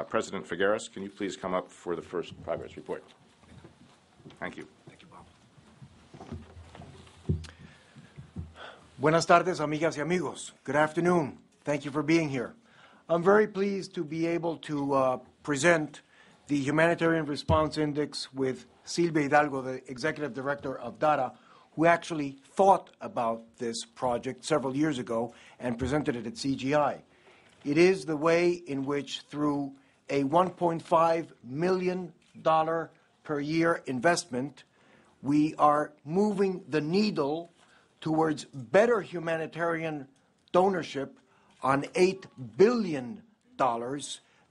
President Figueres, can you please come up for the first progress report? Thank you. Thank you, Bob. Buenas tardes, amigas y amigos. Good afternoon. Thank you for being here. I'm very pleased to be able to present the Humanitarian Response Index with Silvia Hidalgo, the Executive Director of DARA, who actually thought about this project several years ago and presented it at CGI. It is the way in which, through a $1.5 million per year investment, we are moving the needle towards better humanitarian donorship on $8 billion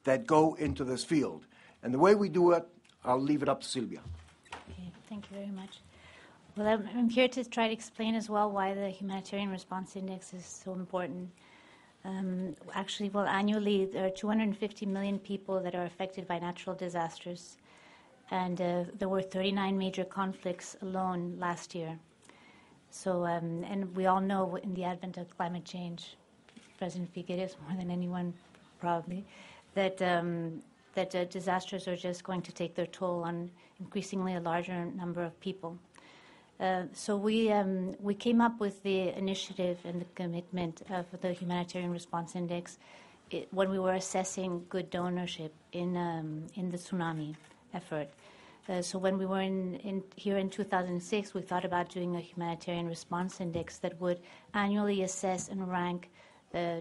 that go into this field. And the way we do it, I'll leave it up to Silvia. Okay, thank you very much. Well, I'm here to try to explain as well why the Humanitarian Response Index is so important. Annually, there are 250 million people that are affected by natural disasters, and there were 39 major conflicts alone last year. So, and we all know in the advent of climate change, President Figueres, more than anyone probably, that disasters are just going to take their toll on increasingly a larger number of people. So we came up with the initiative and the commitment of the Humanitarian Response Index when we were assessing good donorship in the tsunami effort. So when we were here in 2006, we thought about doing a Humanitarian Response Index that would annually assess and rank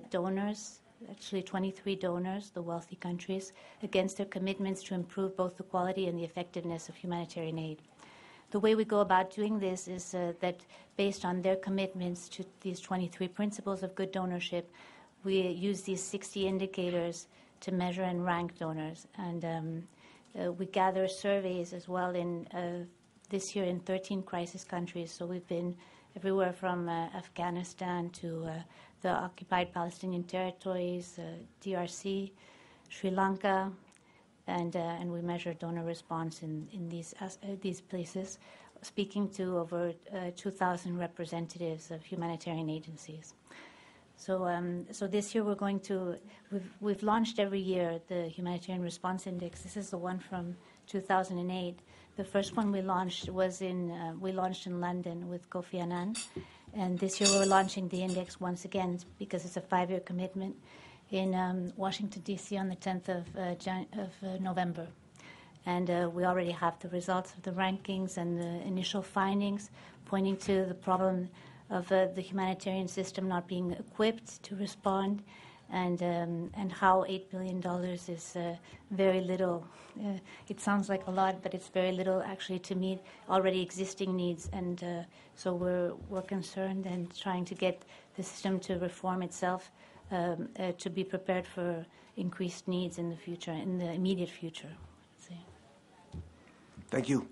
donors, actually 23 donors, the wealthy countries, against their commitments to improve both the quality and the effectiveness of humanitarian aid. The way we go about doing this is that based on their commitments to these 23 principles of good donorship, we use these 60 indicators to measure and rank donors. And we gather surveys as well in this year in 13 crisis countries. So we've been everywhere from Afghanistan to the occupied Palestinian territories, DRC, Sri Lanka, and we measure donor response in these places, speaking to over 2,000 representatives of humanitarian agencies. So this year we've launched every year the Humanitarian Response Index. This is the one from 2008. The first one we launched in London with Kofi Annan, and this year we're launching the index once again because it's a 5-year commitment in Washington, D.C. on the 10th of November. And we already have the results of the rankings and the initial findings pointing to the problem of the humanitarian system not being equipped to respond, and how $8 billion is very little. It sounds like a lot, but it's very little actually to meet already existing needs. And so we're concerned and trying to get the system to reform itself to be prepared for increased needs in the future, in the immediate future. Thank you.